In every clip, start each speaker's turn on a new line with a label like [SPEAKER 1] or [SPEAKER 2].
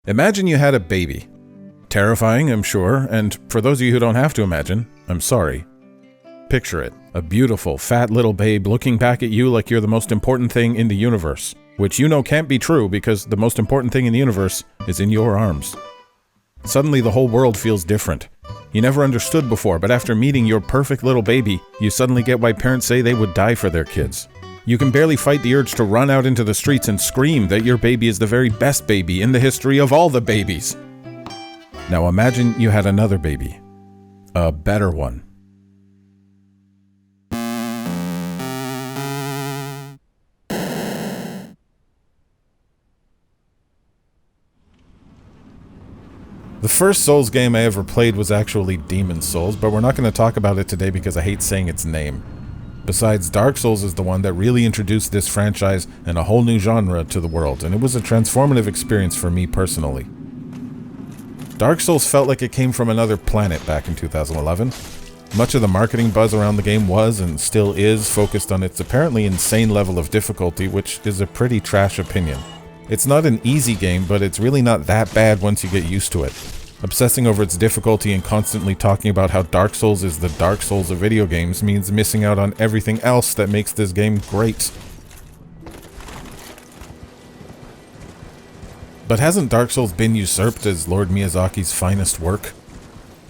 [SPEAKER 1] Imagine you had a baby. Terrifying, I'm sure, and for those of you who don't have to imagine, I'm sorry. Picture it, a beautiful, fat little babe looking back at you like you're the most important thing in the universe, which you know can't be true because the most important thing in the universe is in your arms. Suddenly the whole world feels different. You never understood before, but after meeting your perfect little baby, you suddenly get why parents say they would die for their kids. You can barely fight the urge to run out into the streets and scream that your baby is the very best baby in the history of all the babies. Now imagine you had another baby. A better one. The first Souls game I ever played was actually Demon's Souls, but we're not going to talk about it today because I hate saying its name. Besides, Dark Souls is the one that really introduced this franchise and a whole new genre to the world, and it was a transformative experience for me personally. Dark Souls felt like it came from another planet back in 2011. Much of the marketing buzz around the game was, and still is, focused on its apparently insane level of difficulty, which is a pretty trash opinion. It's not an easy game, but it's really not that bad once you get used to it. Obsessing over its difficulty and constantly talking about how Dark Souls is the Dark Souls of video games means missing out on everything else that makes this game great. But hasn't Dark Souls been usurped as Lord Miyazaki's finest work?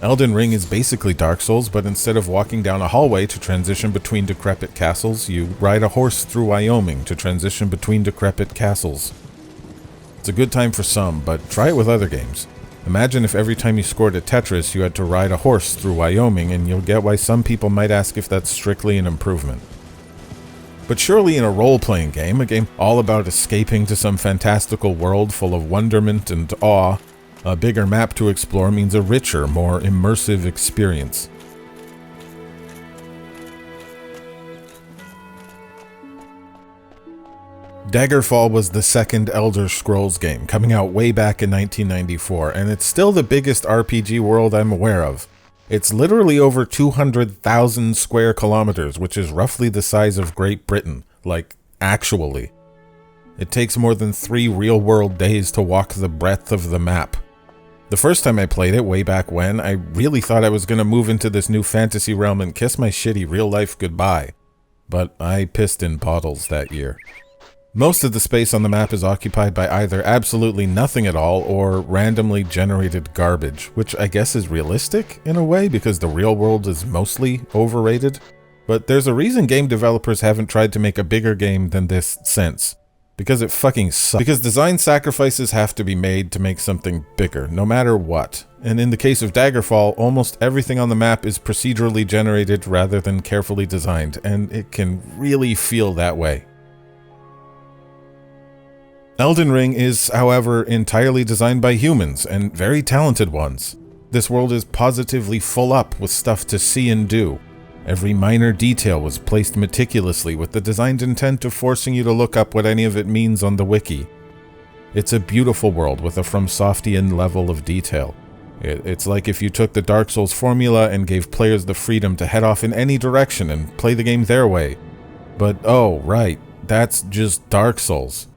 [SPEAKER 1] Elden Ring is basically Dark Souls, but instead of walking down a hallway to transition between decrepit castles, you ride a horse through Wyoming to transition between decrepit castles. It's a good time for some, but try it with other games. Imagine if every time you scored at Tetris you had to ride a horse through Wyoming, and you'll get why some people might ask if that's strictly an improvement. But surely in a role-playing game, a game all about escaping to some fantastical world full of wonderment and awe, a bigger map to explore means a richer, more immersive experience. Daggerfall was the second Elder Scrolls game, coming out way back in 1994, and it's still the biggest RPG world I'm aware of. It's literally over 200,000 square kilometers, which is roughly the size of Great Britain, like, actually. It takes more than 3 real-world days to walk the breadth of the map. The first time I played it, way back when, I really thought I was going to move into this new fantasy realm and kiss my shitty real-life goodbye. But I pissed in bottles that year. Most of the space on the map is occupied by either absolutely nothing at all or randomly generated garbage, which I guess is realistic in a way because the real world is mostly overrated. But there's a reason game developers haven't tried to make a bigger game than this since. Because it fucking sucks. Because design sacrifices have to be made to make something bigger, no matter what. And in the case of Daggerfall, almost everything on the map is procedurally generated rather than carefully designed, and it can really feel that way. Elden Ring is, however, entirely designed by humans, and very talented ones. This world is positively full up with stuff to see and do. Every minor detail was placed meticulously with the designed intent of forcing you to look up what any of it means on the wiki. It's a beautiful world with a FromSoftian level of detail. It's like if you took the Dark Souls formula and gave players the freedom to head off in any direction and play the game their way. But oh, right, that's just Dark Souls.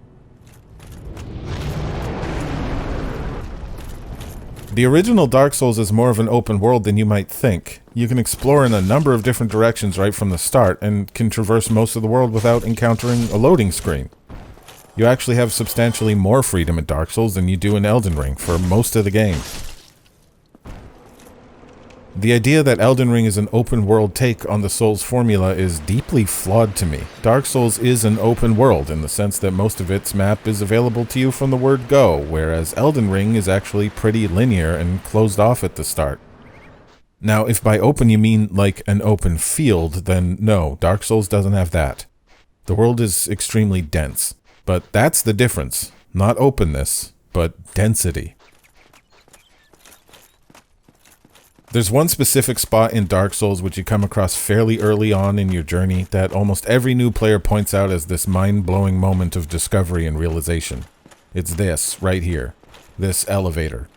[SPEAKER 1] The original Dark Souls is more of an open world than you might think. You can explore in a number of different directions right from the start, and can traverse most of the world without encountering a loading screen. You actually have substantially more freedom in Dark Souls than you do in Elden Ring for most of the game. The idea that Elden Ring is an open world take on the Souls formula is deeply flawed to me. Dark Souls is an open world in the sense that most of its map is available to you from the word go, whereas Elden Ring is actually pretty linear and closed off at the start. Now, if by open you mean like an open field, then no, Dark Souls doesn't have that. The world is extremely dense, but that's the difference. Not openness, but density. There's one specific spot in Dark Souls which you come across fairly early on in your journey that almost every new player points out as this mind-blowing moment of discovery and realization. It's this, right here. This elevator.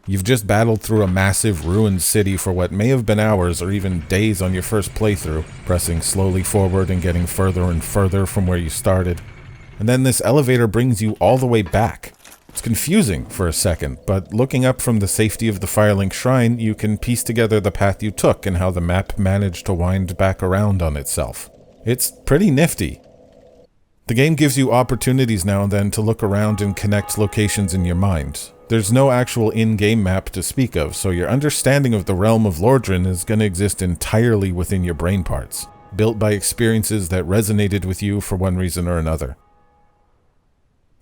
[SPEAKER 1] You've just battled through a massive ruined city for what may have been hours or even days on your first playthrough, pressing slowly forward and getting further and further from where you started. And then this elevator brings you all the way back. It's confusing for a second, but looking up from the safety of the Firelink Shrine, you can piece together the path you took and how the map managed to wind back around on itself. It's pretty nifty. The game gives you opportunities now and then to look around and connect locations in your mind. There's no actual in-game map to speak of, so your understanding of the realm of Lordran is going to exist entirely within your brain parts, built by experiences that resonated with you for one reason or another.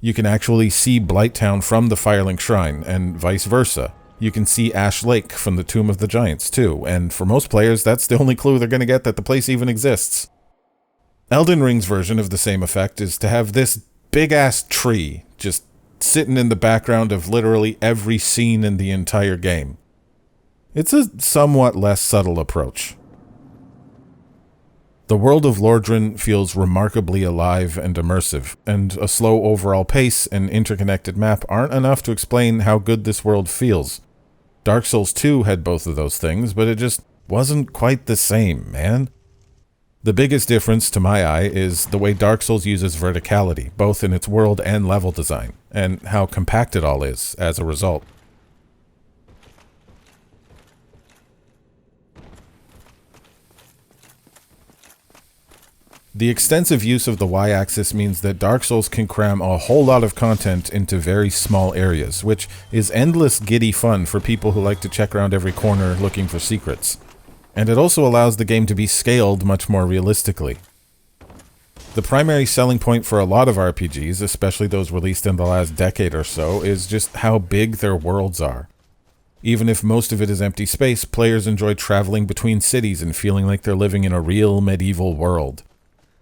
[SPEAKER 1] You can actually see Blighttown from the Firelink Shrine, and vice versa. You can see Ash Lake from the Tomb of the Giants, too, and for most players, that's the only clue they're going to get that the place even exists. Elden Ring's version of the same effect is to have this big-ass tree just sitting in the background of literally every scene in the entire game. It's a somewhat less subtle approach. The world of Lordran feels remarkably alive and immersive, and a slow overall pace and interconnected map aren't enough to explain how good this world feels. Dark Souls 2 had both of those things, but it just wasn't quite the same, man. The biggest difference, to my eye, is the way Dark Souls uses verticality, both in its world and level design, and how compact it all is as a result. The extensive use of the Y-axis means that Dark Souls can cram a whole lot of content into very small areas, which is endless giddy fun for people who like to check around every corner looking for secrets. And it also allows the game to be scaled much more realistically. The primary selling point for a lot of RPGs, especially those released in the last decade or so, is just how big their worlds are. Even if most of it is empty space, players enjoy traveling between cities and feeling like they're living in a real medieval world.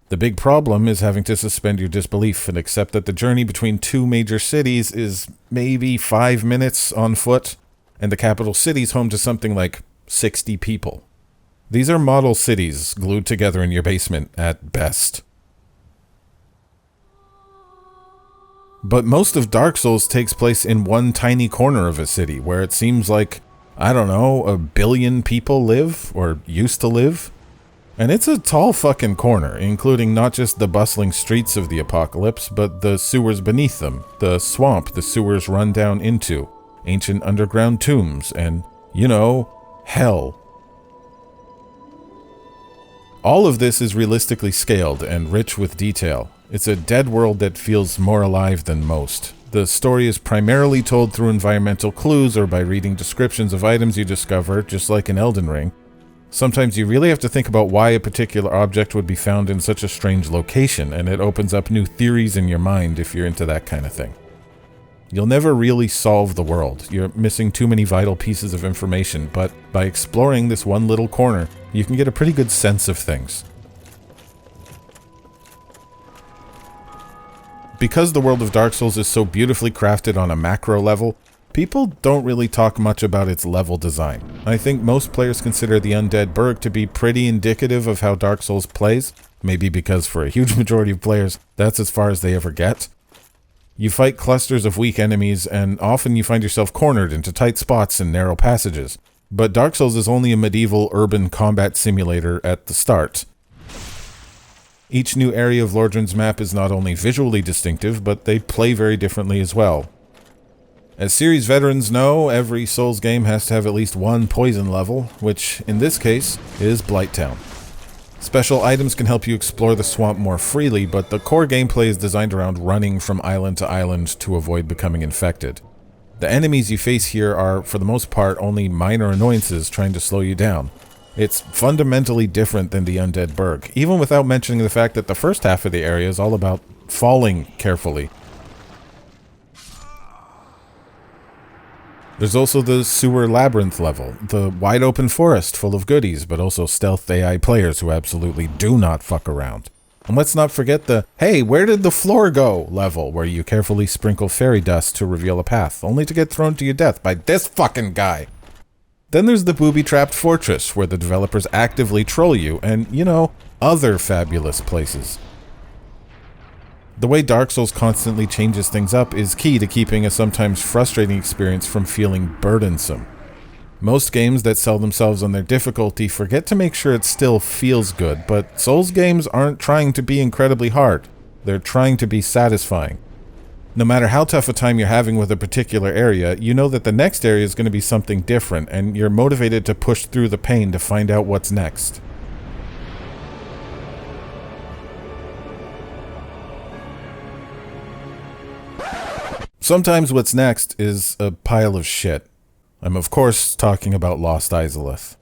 [SPEAKER 1] The big problem is having to suspend your disbelief and accept that the journey between two major cities is maybe 5 minutes on foot, and the capital city's home to something like 60 people. These are model cities glued together in your basement at best. But most of Dark Souls takes place in one tiny corner of a city where it seems like, I don't know, 1 billion people live, or used to live. And it's a tall fucking corner, including not just the bustling streets of the apocalypse, but the sewers beneath them, the swamp the sewers run down into, ancient underground tombs, and, you know, hell. All of this is realistically scaled and rich with detail. It's a dead world that feels more alive than most. The story is primarily told through environmental clues or by reading descriptions of items you discover, just like in Elden Ring. Sometimes you really have to think about why a particular object would be found in such a strange location, and it opens up new theories in your mind if you're into that kind of thing. You'll never really solve the world. You're missing too many vital pieces of information, but by exploring this one little corner, you can get a pretty good sense of things. Because the world of Dark Souls is so beautifully crafted on a macro level, people don't really talk much about its level design. I think most players consider the Undead Burg to be pretty indicative of how Dark Souls plays, maybe because for a huge majority of players, that's as far as they ever get. You fight clusters of weak enemies, and often you find yourself cornered into tight spots and narrow passages. But Dark Souls is only a medieval urban combat simulator at the start. Each new area of Lordran's map is not only visually distinctive, but they play very differently as well. As series veterans know, every Souls game has to have at least one poison level, which, in this case, is Blighttown. Special items can help you explore the swamp more freely, but the core gameplay is designed around running from island to island to avoid becoming infected. The enemies you face here are, for the most part, only minor annoyances trying to slow you down. It's fundamentally different than the Undead Burg, even without mentioning the fact that the first half of the area is all about falling carefully. There's also the sewer labyrinth level, the wide open forest full of goodies, but also stealth AI players who absolutely do not fuck around. And let's not forget the, hey, where did the floor go level, where you carefully sprinkle fairy dust to reveal a path, only to get thrown to your death by this fucking guy. Then there's the booby-trapped fortress, where the developers actively troll you, and, you know, other fabulous places. The way Dark Souls constantly changes things up is key to keeping a sometimes frustrating experience from feeling burdensome. Most games that sell themselves on their difficulty forget to make sure it still feels good, but Souls games aren't trying to be incredibly hard. They're trying to be satisfying. No matter how tough a time you're having with a particular area, you know that the next area is going to be something different, and you're motivated to push through the pain to find out what's next. Sometimes what's next is a pile of shit. I'm of course talking about Lost Izalith.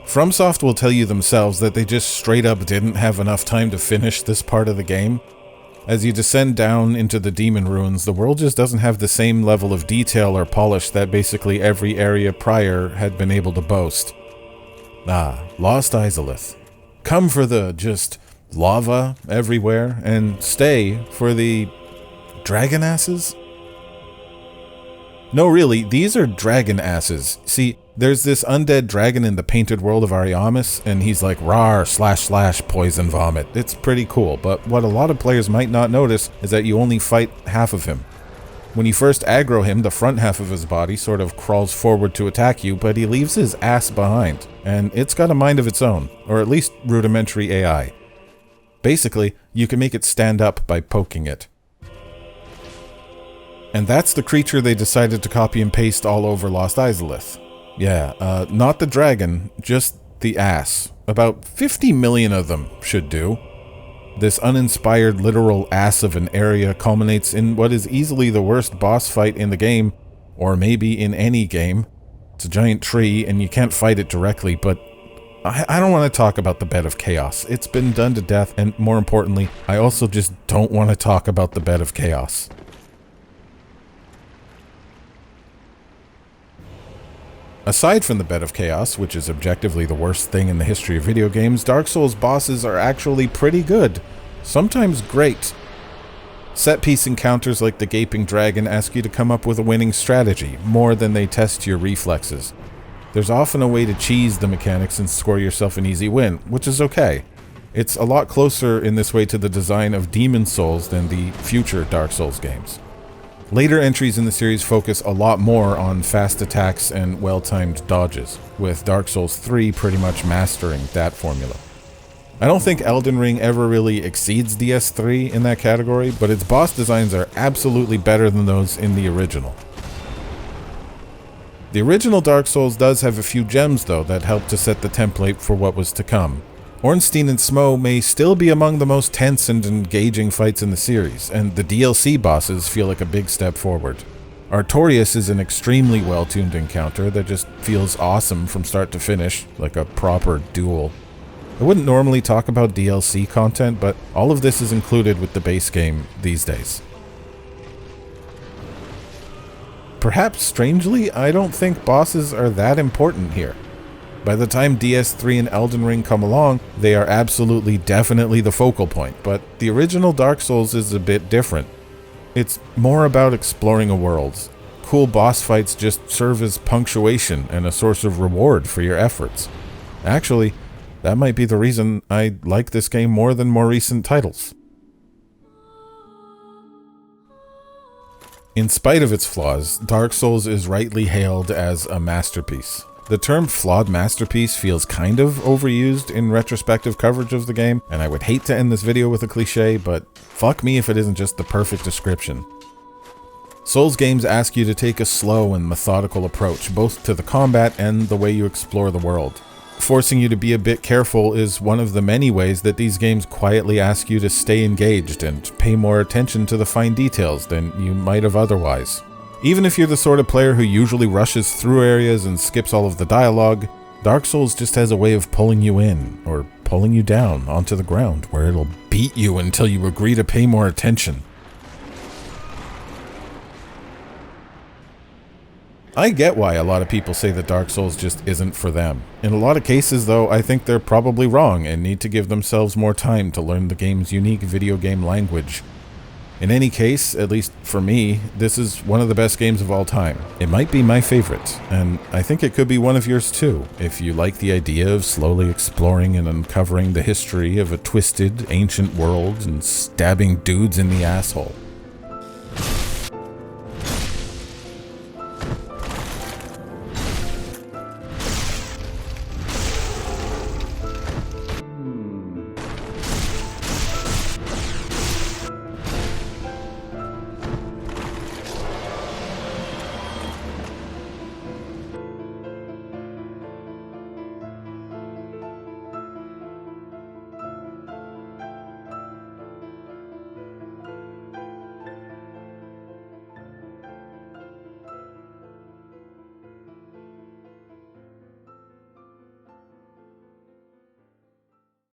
[SPEAKER 1] FromSoft will tell you themselves that they just straight up didn't have enough time to finish this part of the game. As you descend down into the demon ruins, the world just doesn't have the same level of detail or polish that basically every area prior had been able to boast. Lost Izalith. Come for the just lava everywhere, and stay for the dragon asses? No, really, these are dragon asses. See, there's this undead dragon in the painted world of Ariamis, and he's like, rawr, / poison vomit. It's pretty cool, but what a lot of players might not notice is that you only fight half of him. When you first aggro him, the front half of his body sort of crawls forward to attack you, but he leaves his ass behind, and it's got a mind of its own, or at least rudimentary AI. Basically, you can make it stand up by poking it. And that's the creature they decided to copy and paste all over Lost Izalith. Yeah, not the dragon, just the ass. About 50 million of them should do. This uninspired literal ass of an area culminates in what is easily the worst boss fight in the game, or maybe in any game. It's a giant tree and you can't fight it directly, but I don't want to talk about the Bed of Chaos. It's been done to death, and more importantly, I also just don't want to talk about the Bed of Chaos. Aside from the Bed of Chaos, which is objectively the worst thing in the history of video games, Dark Souls bosses are actually pretty good. Sometimes great. Set-piece encounters like the Gaping Dragon ask you to come up with a winning strategy, more than they test your reflexes. There's often a way to cheese the mechanics and score yourself an easy win, which is okay. It's a lot closer in this way to the design of Demon Souls than the future Dark Souls games. Later entries in the series focus a lot more on fast attacks and well-timed dodges, with Dark Souls 3 pretty much mastering that formula. I don't think Elden Ring ever really exceeds DS3 in that category, but its boss designs are absolutely better than those in the original. The original Dark Souls does have a few gems though that help to set the template for what was to come. Ornstein and Smo may still be among the most tense and engaging fights in the series, and the DLC bosses feel like a big step forward. Artorias is an extremely well-tuned encounter that just feels awesome from start to finish, like a proper duel. I wouldn't normally talk about DLC content, but all of this is included with the base game these days. Perhaps strangely, I don't think bosses are that important here. By the time DS3 and Elden Ring come along, they are absolutely definitely the focal point, but the original Dark Souls is a bit different. It's more about exploring a world. Cool boss fights just serve as punctuation and a source of reward for your efforts. Actually, that might be the reason I like this game more than more recent titles. In spite of its flaws, Dark Souls is rightly hailed as a masterpiece. The term flawed masterpiece feels kind of overused in retrospective coverage of the game, and I would hate to end this video with a cliche, but fuck me if it isn't just the perfect description. Souls games ask you to take a slow and methodical approach, both to the combat and the way you explore the world. Forcing you to be a bit careful is one of the many ways that these games quietly ask you to stay engaged and pay more attention to the fine details than you might have otherwise. Even if you're the sort of player who usually rushes through areas and skips all of the dialogue, Dark Souls just has a way of pulling you in, or pulling you down onto the ground, where it'll beat you until you agree to pay more attention. I get why a lot of people say that Dark Souls just isn't for them. In a lot of cases, though, I think they're probably wrong and need to give themselves more time to learn the game's unique video game language. In any case, at least for me, this is one of the best games of all time. It might be my favorite, and I think it could be one of yours too, if you like the idea of slowly exploring and uncovering the history of a twisted, ancient world and stabbing dudes in the asshole.